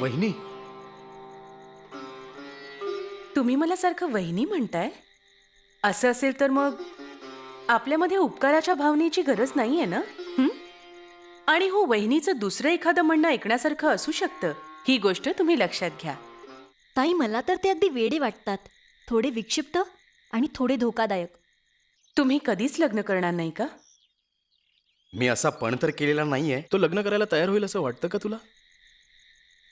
वहिनी, तुम्ही मला सारखं वहिनी म्हणताय? असं असेल तर मग आपल्यामध्ये उपकाराच्या भावनेची गरज नाहीये ना? हं? आणि हो, वहिनीचं दुसरं एखादं म्हणणं ऐकण्यासारखं असू शकतं, ही गोष्ट तुम्ही लक्षात घ्या. ताई, मला तर ते अगदी वेडे वाटतात. थोडे विक्षिप्त आणि थोडे धोकादायक. तुम्ही कधीच लग्न करणार नाही का? मी असा पण तर केलेला नाहीये. तो लग्न करायला तयार होईल असं वाटतं का तुला?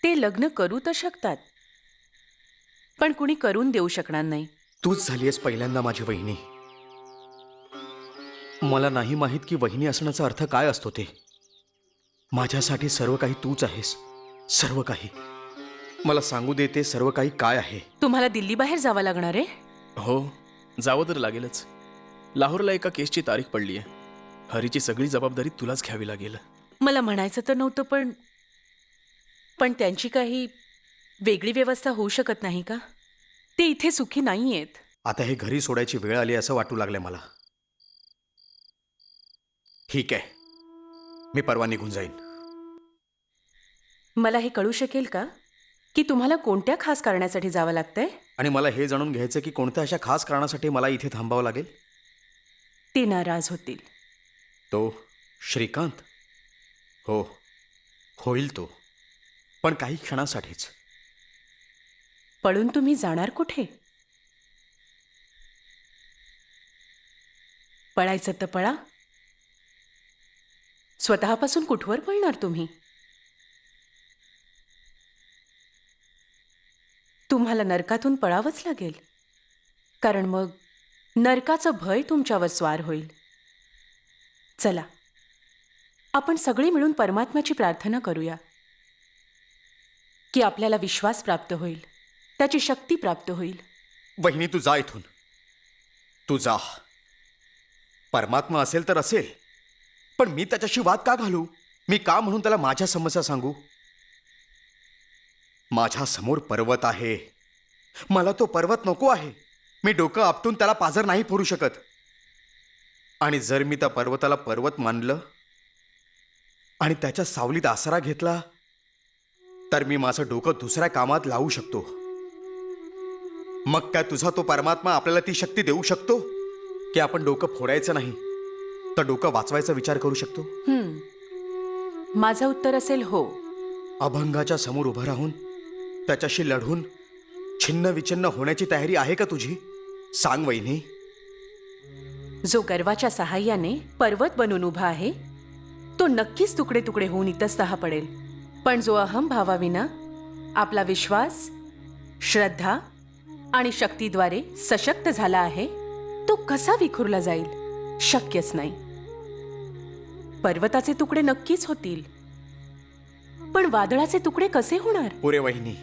ते लग्न करू तर शकतात, पण कुणी करून देऊ शकणार नाही. तूच झालीयस पहिल्यांदा माझी वहिनी. मला नाही माहीत की वहिनी असण्याचा अर्थ काय असतो ते. माझ्यासाठी सर्व काही तूच आहेस, सर्व काही. मला सांगू दे ते सर्व काही काय आहे. तुम्हाला दिल्ली बाहेर जावं लागणार आहे? हो, जावं तर लागेलच. लाहोरला एका केसची तारीख पडली आहे. हरीची सगळी जबाबदारी तुलाच घ्यावी लागेल. मला म्हणायचं तर नव्हतं, पण त्यांची काही वेगळी व्यवस्था होऊ शकत नाही का? ते इथे सुखी नाहीयेत. आता हे घरी सोडायची वेळ आली असं वाटू लागलंय मला. ठीक आहे, मी परवा निघून जाईन. मला हे कळू शकेल का की तुम्हाला कोणत्या खास कारणासाठी जावं लागतंय? आणि मला हे जाणून घ्यायचं की कोणत्या अशा खास कारणासाठी मला इथे थांबावं लागेल. ते नाराज होतील. तो श्रीकांत? हो, होईल तो, पण काही क्षणासाठीच. पळून तुम्ही जाणार कुठे? पळायचं तर पळा. स्वतःपासून कुठवर पळणार तुम्ही? तुम्हाला नरकातून पळावंच लागेल, कारण मग नरकाचं भय तुमच्यावर स्वार होईल. चला, आपण सगळे मिळून परमात्म्याची प्रार्थना करूया की आपल्याला विश्वास प्राप्त होईल, त्याची शक्ती प्राप्त होईल. वहिनी, तू जा इथून. तू जा. परमात्मा असेल तर असेल, पण मी त्याच्याशी वाद का घालू? मी का म्हणून त्याला माझ्या समस्या सांगू? माझ्या समोर पर्वत आहे. मला तो पर्वत नको आहे. मी डोकं आपटून त्याला पाझर नाही फोडू शकत. आणि जर मी त्या पर्वताला पर्वत मानलं आणि त्याच्या सावलीत आसरा घेतला तर मी माझं डोकं दुसऱ्या कामात लावू शकतो. मग काय तुझा तो परमात्मा आपल्याला ती शक्ती देऊ शकतो की आपण डोकं फोडायचं नाही तर डोकं वाचवायचा विचार करू शकतो? माझं उत्तर असेल हो. अभंगाच्या समोर उभं राहून त्याच्याशी लढून छिन्न विछिन्न होण्याची तयारी आहे का तुझी? सांग वहिनी. जो गर्वाच्या सहाय्याने पर्वत बनून उभा आहे तो नक्कीच तुकडे तुकडे होऊन इतस्तः पडेल. पण जो अहंभावाविना आपला विश्वास, श्रद्धा आणि शक्तीद्वारे सशक्त झाला आहे तो कसा विखुरला जाईल? शक्यच नाही. पर्वताचे तुकडे नक्कीच होतील, पण वादळाचे तुकडे कसे होणार? पुरे वहिनी,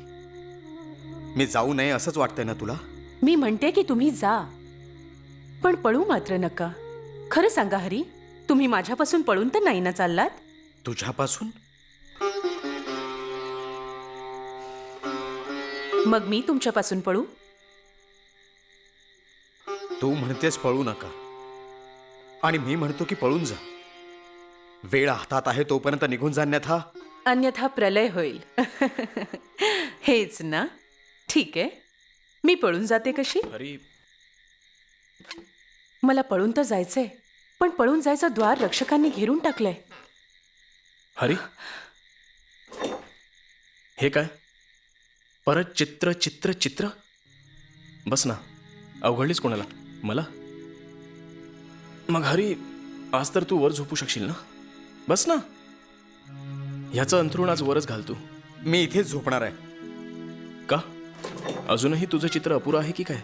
मी जाऊ नये असंच वाटतंय ना तुला? मी म्हणते की तुम्ही जा, पण पळू मात्र नका. खरं सांगा हरी, तुम्ही माझ्यापासून पळून तर नाही ना चाललात? तुझ्यापासून? मग मी तुमच्यापासून पळू? तू म्हणतेस पळू नका आणि मी म्हणतो की पळून जा. वेळ हातात आहे तोपर्यंत निघून जाण्यात हा. अन्यथा प्रलय होईल. हेच ना? ठीक आहे, मी पळून जाते. कशी? हरी, मला पळून तर जायचंय, पण पळून जायचं द्वार रक्षकांनी घेरून टाकलंय. हरी, हे काय? परत चित्र चित्र चित्र? बस ना, अवघडलीच कोणाला? मला? मग हरी, आज तर तू वर झोपू शकशील ना? बस ना, ह्याचं अंथरुण आज वरच घाल तू. मी इथेच झोपणार आहे. का? अजूनही तुझं चित्र अपुरं आहे की काय?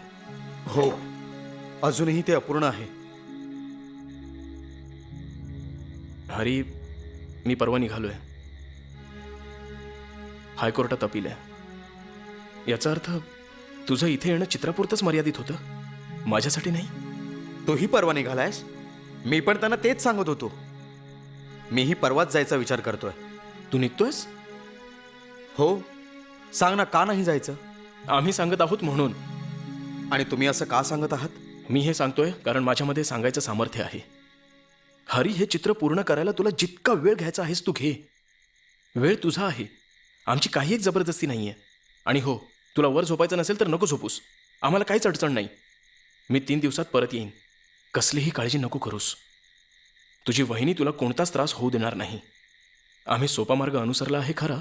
हो, अजूनही ते अपूर्ण आहे. हरी, मी परवा निघालोय. हायकोर्टात अपील आहे. याचा अर्थ तुझं इथे येणं चित्रापुरतंच मर्यादित होतं, माझ्यासाठी नाही. तूही परवा निघालायस? मी पण त्यांना तेच सांगत होतो. मीही परवाच जायचा विचार करतोय. तू निघतोयस? हो, सांग ना, का नाही जायचं? आम्ही सांगत आहोत म्हणून. आणि तुम्ही असं का सांगत आहात? मी हे सांगतोय कारण माझ्यामध्ये सांगायचं सामर्थ्य आहे. हरी, हे चित्र पूर्ण करायला तुला जितका वेळ घ्यायचा आहेस तू घे. वेळ तुझा आहे. आमची काही एक जबरदस्ती नाहीये. आणि हो, तुला वर झोपायचं नसेल तर नको झोपूस. आम्हाला काहीच अडचण नाही. मी 3 दिवसात परत येईन. कसलीही काळजी नको करूस. तुझी वहिनी तुला कोणताच त्रास होऊ देणार नाही. आम्ही सोपा मार्ग अनुसरला आहे खरा,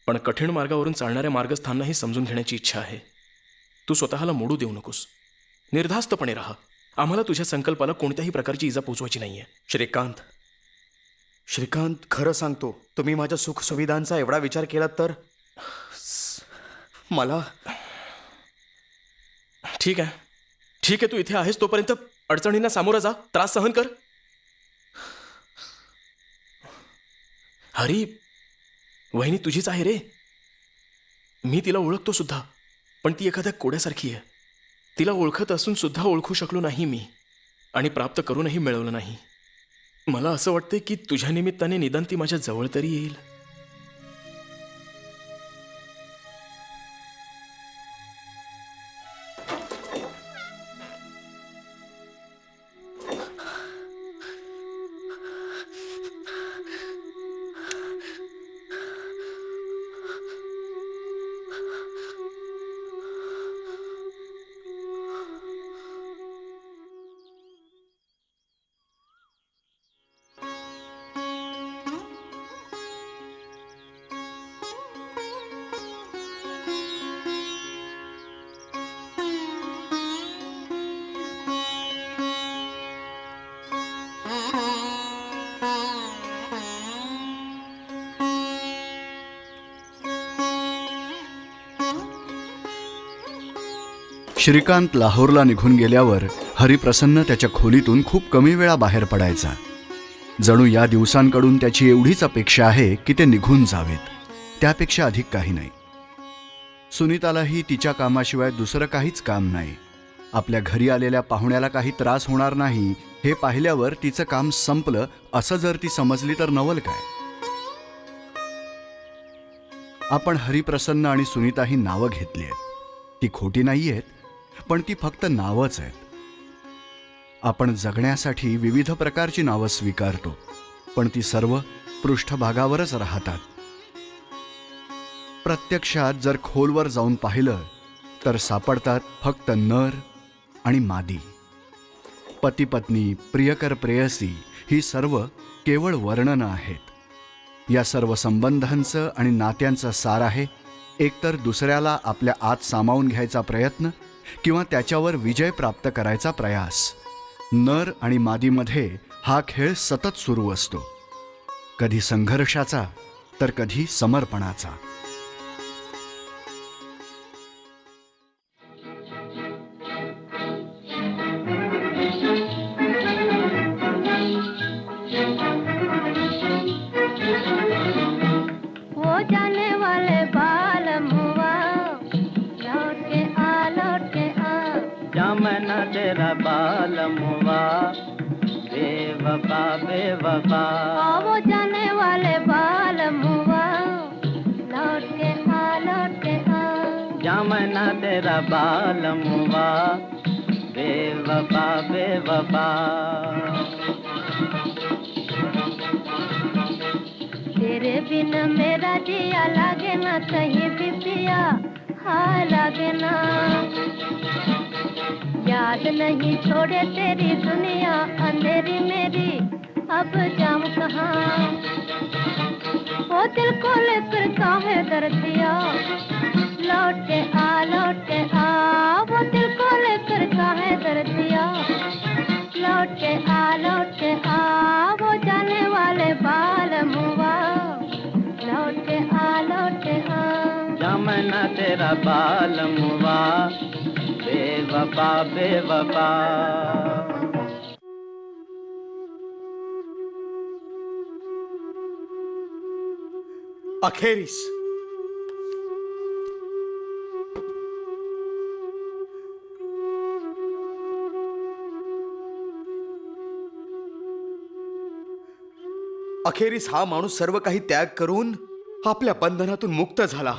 पण कठीण मार्गावरून चालणाऱ्या मार्गस्थांनाही समजून घेण्याची इच्छा आहे. तू स्वतःला मोडू देऊ नकोस. निर्धास्तपणे राहा. आम्हाला तुझ्या संकल्पाला कोणत्याही प्रकारची इजा पोचवायची नाहीये. श्रीकांत, श्रीकांत, खरं सांगतो, तुम्ही माझ्या सुखसुविधांचा एवढा विचार केलात तर मला ठीक आहे, ठीक आहे. तू इथे आहेस तोपर्यंत अडचणींना सामोरा जा, त्रास सहन कर. हरी, वहिनी तुझीच आहे रे. मी तिला ओळखतो सुद्धा, पण ती एखाद्या कोड्यासारखी आहे. तिला ओळखत असून सुद्धा ओळखू शकलो नाही मी, आणि प्राप्त करूनही मिळवलं नाही. मला असं वाटते की तुझ्या निमित्ताने निदान ती माझ्या जवळ तरी येईल. श्रीकांत लाहोरला निघून गेल्यावर हरिप्रसन्न त्याच्या खोलीतून खूप कमी वेळा बाहेर पडायचा. जणू या दिवसांकडून त्याची एवढीच अपेक्षा आहे की ते निघून जावेत, त्यापेक्षा अधिक काही नाही. सुनीतालाही तिच्या कामाशिवाय दुसरं काहीच काम नाही. आपल्या घरी आलेल्या पाहुण्याला काही त्रास होणार नाही हे पाहिल्यावर तिचं काम संपलं असं जर ती समजली तर नवल काय. आपण हरिप्रसन्न आणि सुनीता ही नावं घेतली आहेत. ती खोटी नाही आहेत, पण ती फक्त नावंच आहेत. आपण जगण्यासाठी विविध प्रकारची नावं स्वीकारतो, पण ती सर्व पृष्ठभागावरच राहतात. प्रत्यक्षात जर खोलवर जाऊन पाहिलं तर सापडतात फक्त नर आणि मादी. पती पत्नी, प्रियकर प्रेयसी ही सर्व केवळ वर्णनं आहेत. या सर्व संबंधांचं आणि नात्यांचं सार आहे एकतर दुसऱ्याला आपल्या आत सामावून घ्यायचा प्रयत्न किंवा त्याच्यावर विजय प्राप्त करायचा प्रयास. नर आणि मादीमध्ये हा खेळ सतत सुरू असतो, कधी संघर्षाचा तर कधी समर्पणाचा. वो जाने वाले बाल मुआ लौट के आ लौट के आ जमना तेरा बाल मुआ बेवफा बेवफा. वो जाने वाले बाल मुआ लौट के आ लौट के आ जमना तेरा बाल मुआ बेवफा बेवफा. तेरे बिन मेरा जिया लागे ना कहीं भी पिया हाँ लागे ना. याद नहीं छोड़े तेरी दुनिया अंधेरी मेरी अब जाऊं कहाँ. वो दिल को लेकर काहे दर्दिया लौट के आ लौट के आ. वो दिल को लेकर काहे दर्दिया लौट के आ लौट के आ. वो जाने वाले बाल मुआ लौट के आ लौट के आ. जमना तेरा बाल मुआ बेवफा बेवफा. अखेरीस अखेरीस हा माणूस सर्व काही त्याग करून आपल्या बंधनातून मुक्त झाला.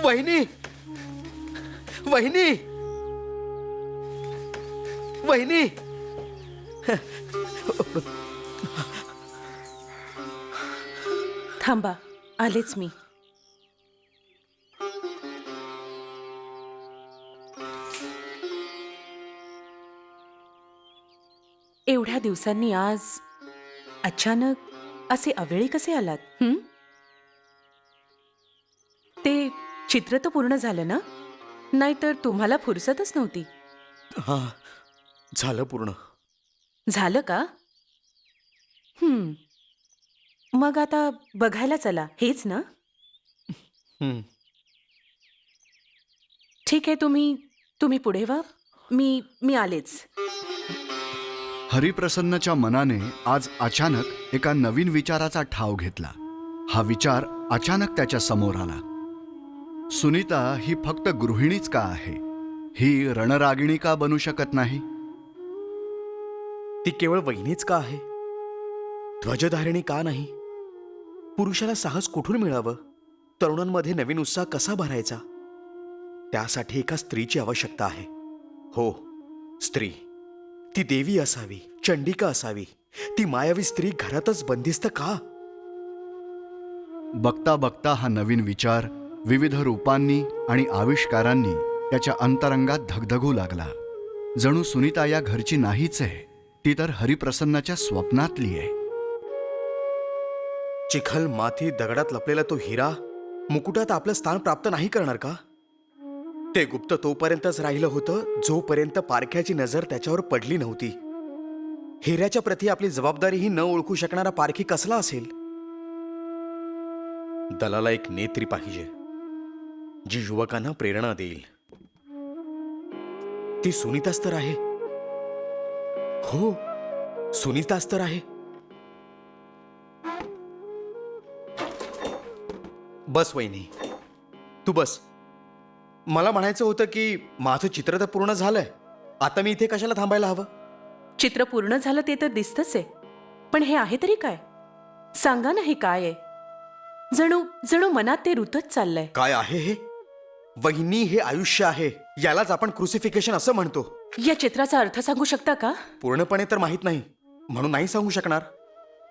वहिनी, वहिनी, वहिनी. थांबा, आलेच मी. एवढ्या दिवसांनी आज अचानक असे अवेळी कसे आलात? ते चित्र तर पूर्ण झालं ना? नाहीतर तुम्हाला फुरसतच नव्हती. हा, झालं पूर्ण. झालं का? मग आता बघायला चला, हेच ना? हं. ठीक आहे, तुम्ही पुढे व्हा. मी आलेच. हरिप्रसन्नच्या मनाने आज अचानक एका नवीन विचाराचा ठाव घेतला. हा विचार अचानक त्याच्या समोर आला. सुनीता ही फक्त गृहिणीच का आहे? ही रणरागिणी का बनू शकत नाही? ती केवळ वहिनीच का आहे? ध्वजधारिणी का नाही? पुरुषाला साहस कुठून मिळावं? तरुणांमध्ये नवीन उत्साह कसा भरायचा? त्यासाठी एका स्त्रीची आवश्यकता आहे. हो, स्त्री. ती देवी असावी, चंडिका असावी. ती मायावी स्त्री घरातच बंदिस्त का? बघता बघता हा नवीन विचार विविध रूपांनी आणि आविष्कारांनी त्याच्या अंतरंगात धगधगू लागला. जणू सुनीता या घरची नाहीच आहे, ती तर हरिप्रसन्नाच्या स्वप्नातली आहे. चिखल, माती, दगडात लपलेला तो हिरा मुकुटात आपलं स्थान प्राप्त नाही करणार का? ते गुप्त तोपर्यंतच राहिलं होतं जोपर्यंत पारख्याची नजर त्याच्यावर पडली नव्हती. हिऱ्याच्या प्रती आपली जबाबदारीही न ओळखू शकणारा पारखी कसला असेल? दलाला एक नेत्री पाहिजे जी युवकांना प्रेरणा देईल. ती सुनीताच तर आहे. हो, सुनीताच तर आहे. बस वहिनी, तू बस. मला म्हणायचं होतं की माझं चित्र तर पूर्ण झालंय. आता मी इथे कशाला थांबायला हवं? चित्र पूर्ण झालं ते तर दिसतच आहे, पण हे आहे तरी काय? सांगा ना, हे काय आहे? जणू मनात ते रुतत चाललंय. काय आहे हे? वहिनी, हे आयुष्य आहे. यालाच आपण क्रुसिफिकेशन असं म्हणतो. या चित्राचा अर्थ सांगू शकता का? पूर्णपणे तर माहित नाही, म्हणून नाही सांगू शकणार.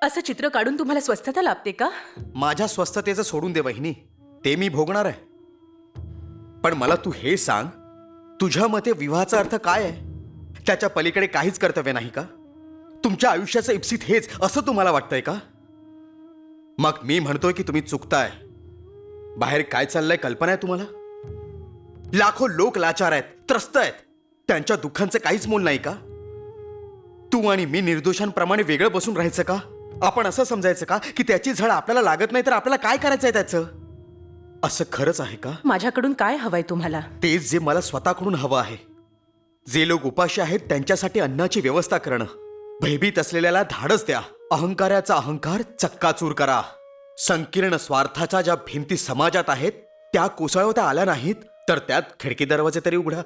असं चित्र काढून तुम्हाला स्वस्थता लाभते का? माझ्या स्वस्थतेचं सोडून दे वहिनी, ते मी भोगणार आहे. पण मला तू हे सांग, तुझ्या मते विवाहाचा अर्थ काय आहे? त्याच्या पलीकडे काहीच कर्तव्य नाही का? तुमच्या आयुष्याचं इप्सित हेच असं तुम्हाला वाटतंय का? मग मी म्हणतोय की तुम्ही चुकताय. बाहेर काय चाललंय कल्पना आहे तुम्हाला? लाखो लोक लाचार आहेत, त्रस्त आहेत. त्यांच्या दुःखांचं काहीच मोल नाही का? तू आणि मी निर्दोषांप्रमाणे वेगळं बसून राहायचं का? आपण असं समजायचं का की त्याची झळ आपल्याला लागत नाही तर आपल्याला काय करायचंय त्याचं? असं खरंच आहे का? माझ्याकडून काय हवंय तुम्हाला? तेच जे मला स्वतःकडून हवं आहे. जे लोक उपाशी आहेत त्यांच्यासाठी अन्नाची व्यवस्था करणं. भयभीत असलेल्याला धाडस द्या. अहंकाराचा अहंकार चक्काचूर करा. संकीर्ण स्वार्थाच्या ज्या भिंती समाजात आहेत त्या कोसळवता आल्या नाहीत तर त्यात खिडकी दरवाजे तरी उघडा.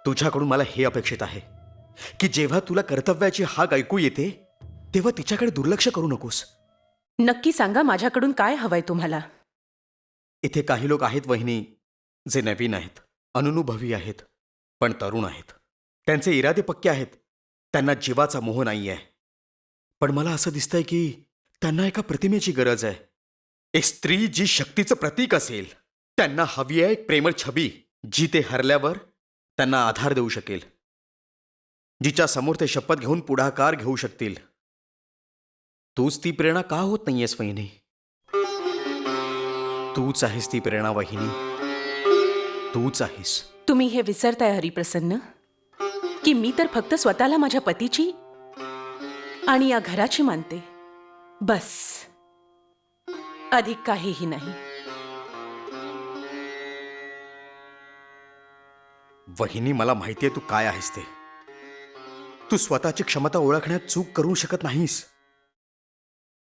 तुझ्याकडून मला हे अपेक्षित आहे की जेव्हा तुला कर्तव्याची हाक ऐकू येते तेव्हा तिच्याकडे दुर्लक्ष करू नकोस. नक्की सांगा, माझ्याकडून काय हवंय तुम्हाला? इथे काही लोक आहेत वहिनी, जे नवीन आहेत, अननुभवी आहेत, पण तरुण आहेत. त्यांचे इरादे पक्के आहेत. त्यांना जीवाचा मोह नाही आहे. पण मला असं दिसतंय की त्यांना एका प्रतिमेची गरज आहे. एक स्त्री जी शक्तीचं प्रतीक असेल. त्यांना हवी आहे एक प्रेमळ छबी जी ते हरल्यावर त्यांना आधार देऊ शकेल, जिच्या समोर ते शपथ घेऊन पुढाकार घेऊ शकतील. तूच ती प्रेरणा का होत नाहीयेस वहिनी? तूच आहेस ती प्रेरणा वहिनी, तूच आहेस. तुम्ही हे विसरताय हरिप्रसन्न की मी तर फक्त स्वतःला माझ्या पतीची आणि या घराची मानते. बस, अधिक काहीही नाही. वहिनी, मला माहितीये तू काय आहेस ते. तू स्वतःची क्षमता ओळखण्यात चूक करू शकत नाहीस.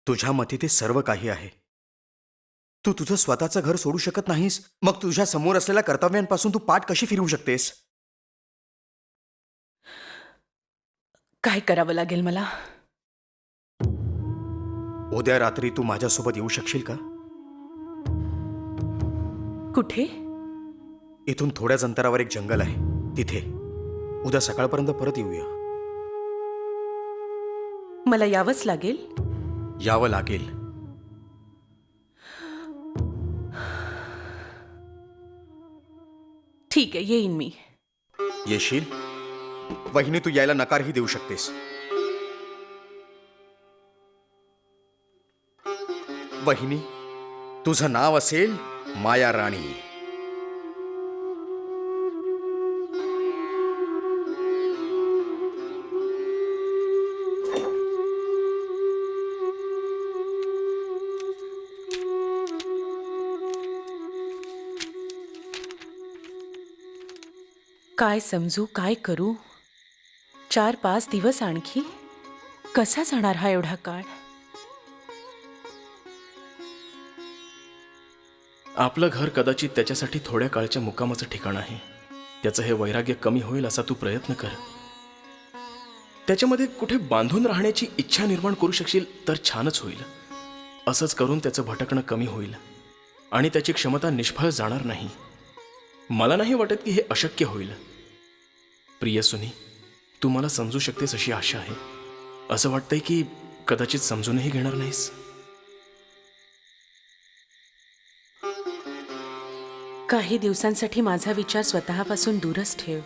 तुझ्या मते ते सर्व काही आहे. तू तुझं स्वतःचं घर सोडू शकत नाहीस. मग तुझ्या समोर असलेल्या कर्तव्यांपासून तू पाठ कशी फिरवू शकतेस? काय करावं लागेल मला? उद्या रात्री तू माझ्यासोबत येऊ शकशील का? कुठे? इथून थोड्याच अंतरावर एक जंगल आहे, तिथे उद्या सकाळपर्यंत परत येऊया. मला यावंच लागेल. यावं लागेल. ठीक आहे, येईन मी. येशील? वहिनी, तू यायला नकारही देऊ शकतेस. वहिनी, तुझं नाव असेल माया राणी. काय समजू, काय करू? 4-5 दिवस आणखी कसा जाणार हा एवढा काळ? आपलं घर कदाचित त्याच्यासाठी थोड्या काळच्या मुक्कामाचं ठिकाण आहे. त्याचं हे वैराग्य कमी होईल असा तू प्रयत्न कर. त्याच्यामध्ये कुठे बांधून राहण्याची इच्छा निर्माण करू शकशील तर छानच होईल. असंच करून त्याचं भटकणं कमी होईल आणि त्याची क्षमता निष्फळ जाणार नाही. मला नाही वाटत की हे अशक्य होईल. प्रिय सुनी, तू मला समजू शकतेस अशी आशा आहे. असं वाटतंय की कदाचित समजूनही घेणार नाहीस. काही दिवसांसाठी माझा विचार स्वतःपासून दूरच ठेव.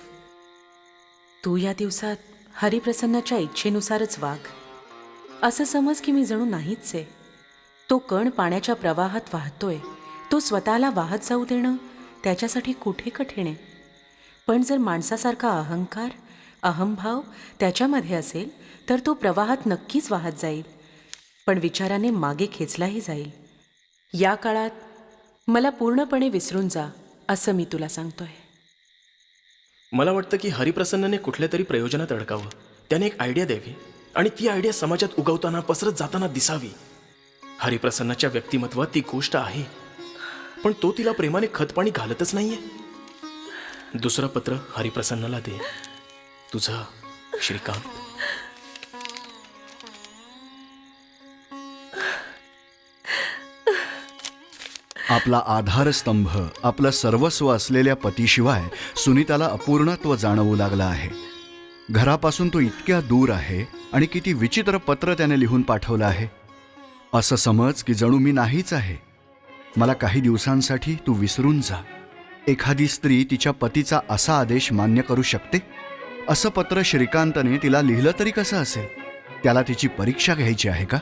तू या दिवसात हरिप्रसन्नाच्या इच्छेनुसारच वाग. असं समज की मी जणू नाहीच आहे. तो कण पाण्याच्या प्रवाहात वाहतोय. तो स्वतःला वाहत जाऊ देणं त्याच्यासाठी कुठे कठीण आहे. पण जर माणसासारखा अहंकार, अहंभाव त्याच्यामध्ये असेल तर तो प्रवाहात नक्कीच वाहत जाईल, पण विचाराने मागे खेचलाही जाईल. या काळात मला पूर्णपणे विसरून जा असं मी तुला सांगतोय. मला वाटतं की हरिप्रसन्नाने कुठल्या तरी प्रयोजनात अडकावं. त्याने एक आयडिया द्यावी आणि ती आयडिया समाजात उगवताना, पसरत जाताना दिसावी. हरिप्रसन्नाच्या व्यक्तिमत्वात ती गोष्ट आहे, पण तो तिला प्रेमाने खतपाणी घालतच नाहीये. दुसरं पत्र हरिप्रसन्नाला दे. तुझा श्रीकांत. आपला आधारस्तंभ, आपलं सर्वस्व असलेल्या पतीशिवाय सुनीताला अपूर्णत्व जाणवू लागलं आहे. घरापासून तो इतक्या दूर आहे आणि किती विचित्र पत्र त्याने लिहून पाठवलं आहे. असं समज की जणू मी नाहीच आहे. मला काही दिवसांसाठी तू विसरून जा. एखादी स्त्री तिच्या पतीचा असा आदेश मान्य करू शकते? असं पत्र श्रीकांतने तिला लिहिलं तरी कसं असेल? त्याला तिची परीक्षा घ्यायची आहे का?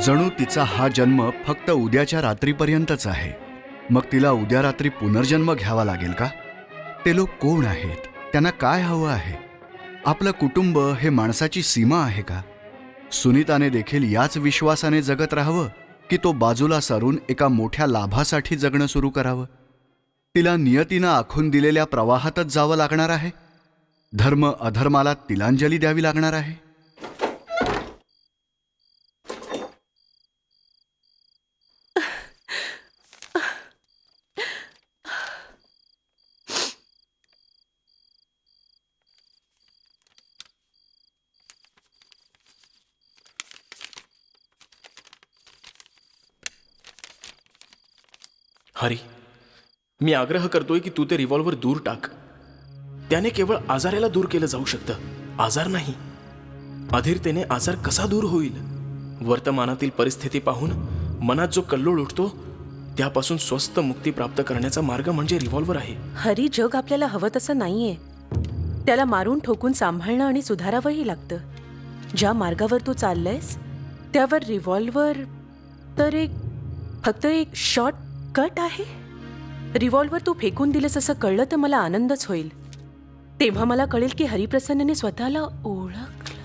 जणू तिचा हा जन्म फक्त उद्याच्या रात्रीपर्यंतच आहे. मग तिला उद्या रात्री पुनर्जन्म घ्यावा लागेल का? ते लोक कोण आहेत? त्यांना काय हवं आहे? आपलं कुटुंब हे माणसाची सीमा आहे का? सुनीताने देखील याच विश्वासाने जगत राहावं की तो बाजूला सारून एका मोठ्या लाभासाठी जगणं सुरू करावं? तिला नियतीनं आखून दिलेल्या प्रवाहातच जावं लागणार आहे? धर्म अधर्माला तिलांजली द्यावी लागणार आहे? हरी, मी आग्रह करतोय की तू ते रिव्हॉल्वर दूर टाक. त्याने केवळ आजाराला दूर केलं जाऊ शकतं, आजार नाही. अधीरतेने आजार कसा दूर होईल? वर्तमानातील परिस्थिती पाहून मनात जो कल्लोळ उठतो त्यापासून स्वस्त मुक्ती प्राप्त करण्याचा मार्ग म्हणजे रिव्हॉल्वर आहे. हरी, जग आपल्याला हवं तसं नाहीये. त्याला मारून ठोकून सांभाळणं आणि सुधारावंही लागतं. ज्या मार्गावर तू चाललायस त्यावर रिव्हॉल्वर तर फक्त एक शॉर्ट कट आहे. रिव्हॉल्वर तू फेकून दिलंस असं कळलं तर मला आनंदच होईल. तेव्हा मला कळेल की हरिप्रसन्नने स्वतःला ओळखलं.